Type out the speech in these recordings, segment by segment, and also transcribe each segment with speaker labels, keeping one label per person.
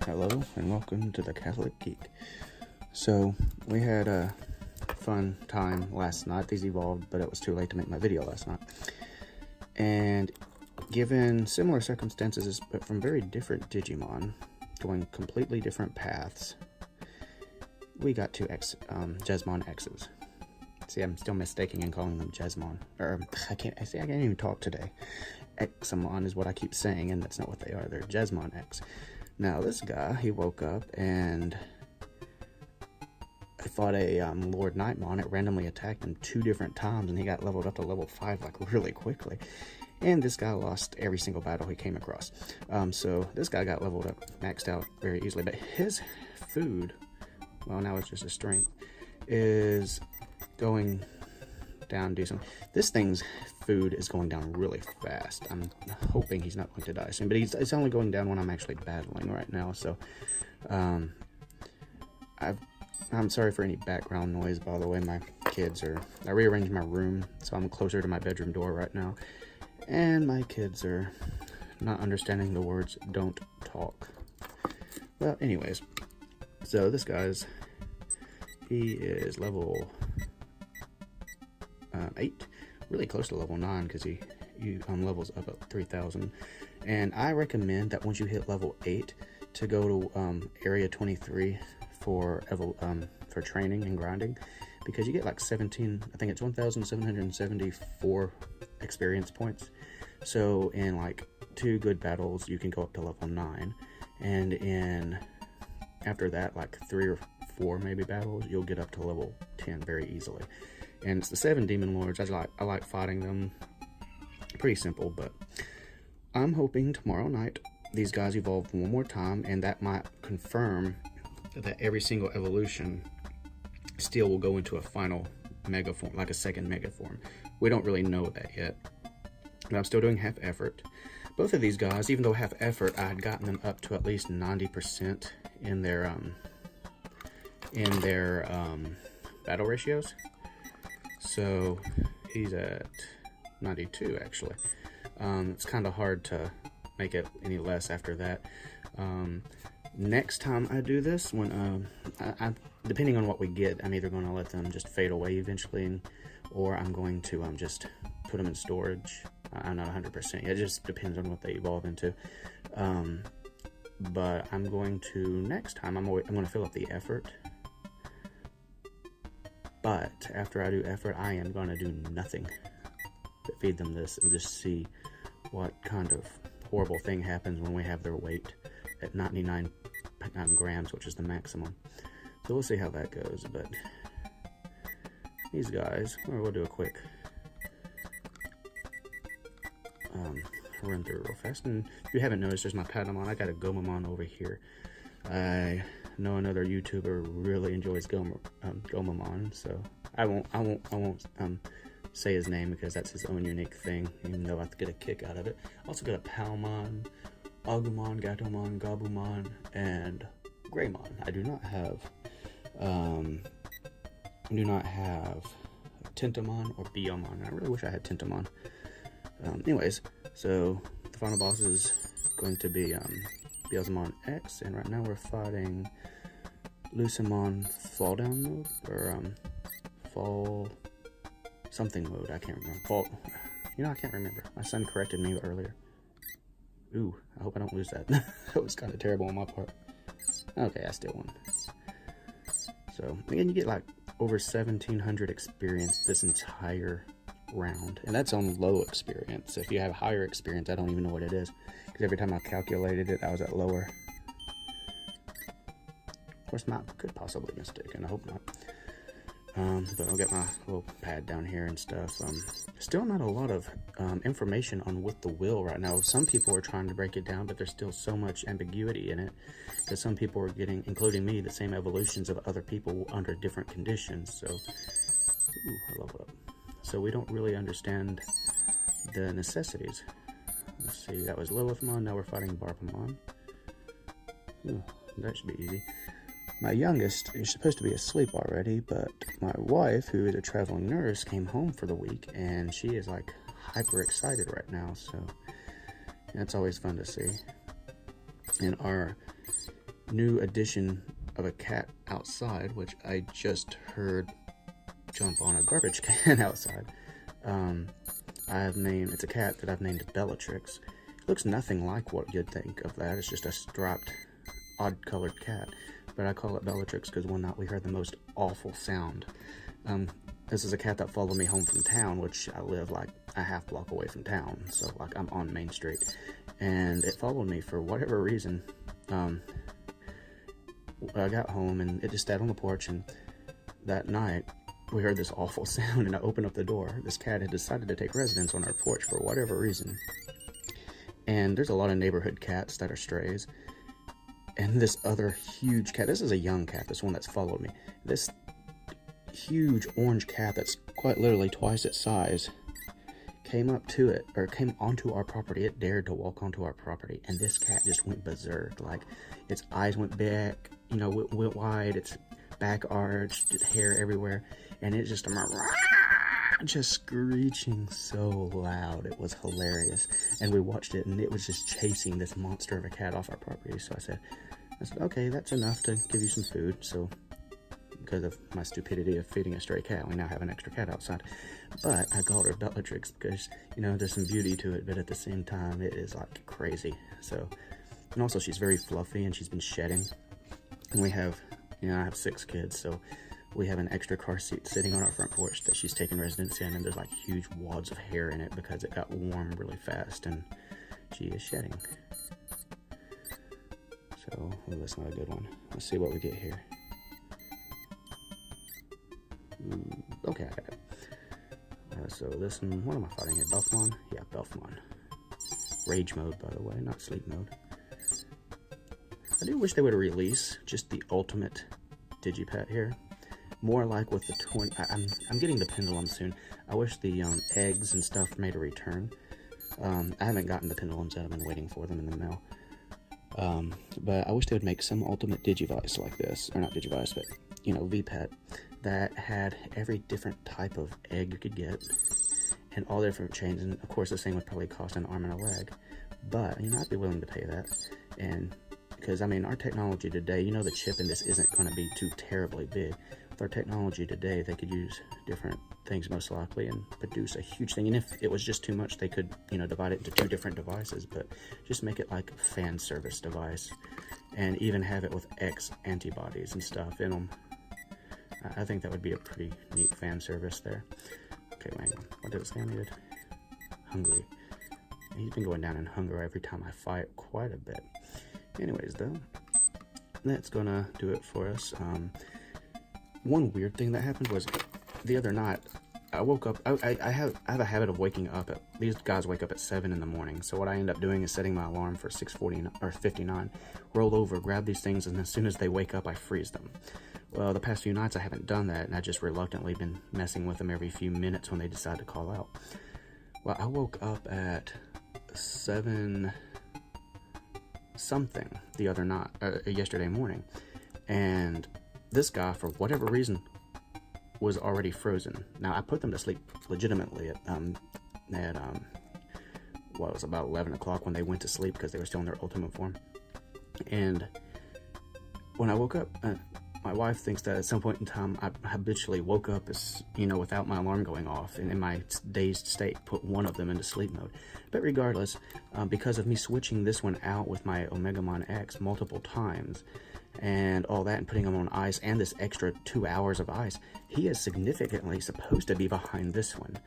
Speaker 1: Hello and welcome to the Catholic Geek. So we had a fun time last night. These evolved, but it was too late to make my video last night. And given similar circumstances, but from very different Digimon, going completely different paths, we got two Jesmon X's. See, I'm still mistaking and calling them Jesmon. Or I can't even talk today. Examon is what I keep saying, and that's not what they are. They're Jesmon X. Now, this guy, he woke up and I fought a Lord Nightmon. It randomly attacked him 2 different times, and he got leveled up to level 5 like really quickly. And this guy lost every single battle he came across. So this guy got leveled up, maxed out very easily. But his food, well, now it's just his strength, is going down decently. This thing's food is going down really fast. I'm hoping he's not going to die soon, but it's only going down when I'm actually battling right now. So I'm sorry for any background noise, by the way. My kids I rearranged my room, so I'm closer to my bedroom door right now, and my kids are not understanding the words "don't talk." Well, anyways, so this he is level 8, really close to level 9, because he levels up at 3,000. And I recommend that once you hit level 8 to go to area 23 for training and grinding, because you get like 1,774 experience points. So in like 2 good battles you can go up to level 9, and after that, like 3 or 4 maybe battles, you'll get up to level 10 very easily. And it's the 7 Demon Lords. I like fighting them. Pretty simple, but I'm hoping tomorrow night these guys evolve one more time, and that might confirm that every single evolution still will go into a final mega form, like a second mega form. We don't really know that yet, but I'm still doing half effort. Both of these guys, even though half effort, I had gotten them up to at least 90% in their battle ratios. So he's at 92 actually. It's kind of hard to make it any less after that. Next time I do this, when depending on what we get, I'm either going to let them just fade away eventually, or I'm going to just put them in storage. I'm not 100%. It just depends on what they evolve into. But I'm going to, next time, I'm going to fill up the effort. But after I do effort, I am going to do nothing but feed them this and just see what kind of horrible thing happens when we have their weight at 99 grams, which is the maximum. So we'll see how that goes. But these guys, we'll do a quick run through real fast. And if you haven't noticed, there's my Patamon. I got a Gomamon over here. I know another YouTuber really enjoys Gomamon, so I won't say his name, because that's his own unique thing, even though I get a kick out of it. Also got a Palmon, Agumon, Gatomon, Gabumon, and Greymon. I do not have Tentomon or Biyomon. I really wish I had Tentomon. Anyways, so the final boss is going to be Beelzemon X, and right now we're fighting Lucemon Fall Down mode, or Fall something mode. I can't remember. I can't remember. My son corrected me earlier. Ooh, I hope I don't lose that. That was kind of terrible on my part. Okay, I still won. So again, you get like over 1,700 experience this entire round, and that's on low experience. If you have higher experience, I don't even know what it is, because every time I calculated it, I was at lower. Of course, I could possibly be mistaken. I hope not. But I'll get my little pad down here and stuff. Still not a lot of information on With the Will right now. Some people are trying to break it down, but there's still so much ambiguity in it, because some people are getting, including me, the same evolutions of other people under different conditions. So, ooh, I leveled up. So we don't really understand the necessities. Let's see, that was Lilithmon, now we're fighting Barbamon. Ooh, that should be easy. My youngest is supposed to be asleep already, but my wife, who is a traveling nurse, came home for the week, and she is like hyper excited right now, so that's always fun to see. And our new addition of a cat outside, which I just heard jump on a garbage can outside. It's a cat that I've named Bellatrix. It looks nothing like what you'd think of that. It's just a striped, odd-colored cat. But I call it Bellatrix because one night we heard the most awful sound. This is a cat that followed me home from town, which I live like a half block away from town. So like I'm on Main Street. And it followed me for whatever reason. I got home and it just sat on the porch, and that night we heard this awful sound, and I opened up the door. This cat had decided to take residence on our porch for whatever reason. And there's a lot of neighborhood cats that are strays. And this other huge cat, this is a young cat, this one that's followed me. This huge orange cat that's quite literally twice its size came up to it, or came onto our property. It dared to walk onto our property, and this cat just went berserk. Like, its eyes went back, went wide, its back arched, its hair everywhere, and it just screeching so loud. It was hilarious. And we watched it, and it was just chasing this monster of a cat off our property. So I said, okay, that's enough to give you some food. So because of my stupidity of feeding a stray cat, we now have an extra cat outside. But I called her Bellatrix because, there's some beauty to it, but at the same time, it is like crazy. So, and also she's very fluffy, and she's been shedding. And we have, I have 6 kids, so we have an extra car seat sitting on our front porch that she's taken residence in, and there's like huge wads of hair in it because it got warm really fast, and she is shedding. So, that's not a good one. Let's see what we get here. Okay, I got it. So this one, what am I fighting here? Belfmon? Yeah, Belfmon. Rage mode, by the way, not sleep mode. I do wish they would release just the ultimate Digipet here. More like with the twin. I'm getting the pendulum soon. I wish the eggs and stuff made a return. I haven't gotten the pendulums yet. I've been waiting for them in the mail. But I wish they would make some ultimate Digivice like this, or not Digivice, but VPet, that had every different type of egg you could get, and all different chains. And of course, this thing would probably cost an arm and a leg, but I'd be willing to pay that. And because our technology today, the chip in this isn't going to be too terribly big. With our technology today, they could use different things most likely and produce a huge thing. And if it was just too much, they could divide it into 2 different devices, but just make it like a fan service device, and even have it with X antibodies and stuff in them. I think that would be a pretty neat fan service there. Okay, hang on. What did it say I needed? Hungry. He's been going down in hunger every time I fight quite a bit. Anyways, though, that's gonna do it for us. One weird thing that happened was the other night, I woke up. I have a habit of waking up at, these guys wake up at 7 in the morning. So what I end up doing is setting my alarm for 6:40 or 59. Roll over, grab these things, and as soon as they wake up, I freeze them. Well, the past few nights I haven't done that, and I just reluctantly been messing with them every few minutes when they decide to call out. Well, I woke up at 7 something the other night, yesterday morning, and this guy, for whatever reason, was already frozen. Now, I put them to sleep legitimately at what was about 11 o'clock when they went to sleep because they were still in their ultimate form. And when I woke up, my wife thinks that at some point in time I habitually woke up as without my alarm going off, and in my dazed state put one of them into sleep mode. But regardless, because of me switching this one out with my Omegamon X multiple times and all that, and putting him on ice, and this extra 2 hours of ice, he is significantly supposed to be behind this one.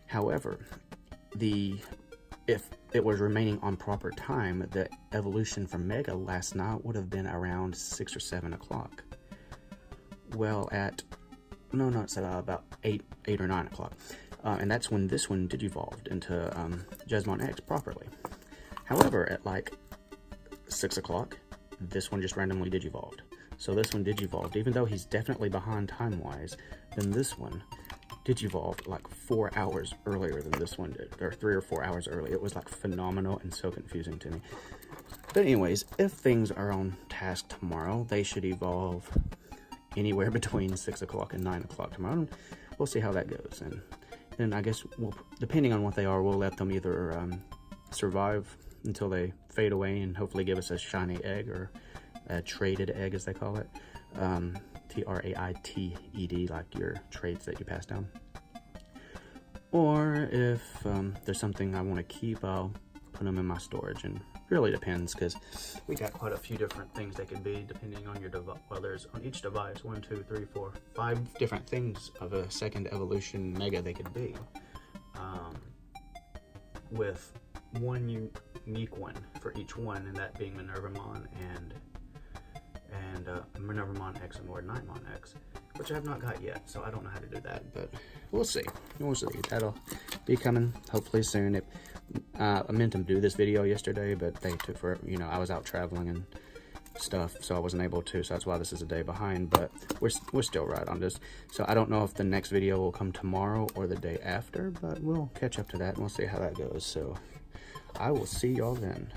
Speaker 1: However, if it was remaining on proper time, the evolution from Mega last night would have been around 6 or 7 o'clock. Well, it's about 8 or 9 o'clock. And that's when this one digivolved into Jesmon X properly. However, at like 6 o'clock, this one just randomly digivolved. So this one digivolved, even though he's definitely behind time-wise, then this one digivolved like 4 hours earlier than this one did, or 3 or 4 hours early. It was like phenomenal and so confusing to me. But anyways, if things are on task tomorrow, they should evolve anywhere between 6 o'clock and 9 o'clock tomorrow. We'll see how that goes, and then I guess depending on what they are, we'll let them either survive until they fade away and hopefully give us a shiny egg, or a traded egg, as they call it. T-R-A-I-T-E-D, like your trades that you pass down. Or if there's something I want to keep, I'll put them in my storage. And really depends, because we got quite a few different things they could be depending on your device. Well, there's on each device 1, 2, 3, 4, 5 different things of a second evolution mega they could be, with one unique one for each one, and that being Minervamon and Minervamon X and Lord Nightmon X, which I have not got yet, so I don't know how to do that, but we'll see. We'll see. That'll be coming hopefully soon. I meant to do this video yesterday, but they took for, you know, I was out traveling and stuff, so I wasn't able to, so that's why this is a day behind, but we're still right on this. So I don't know if the next video will come tomorrow or the day after, but we'll catch up to that and we'll see how that goes. So I will see y'all then.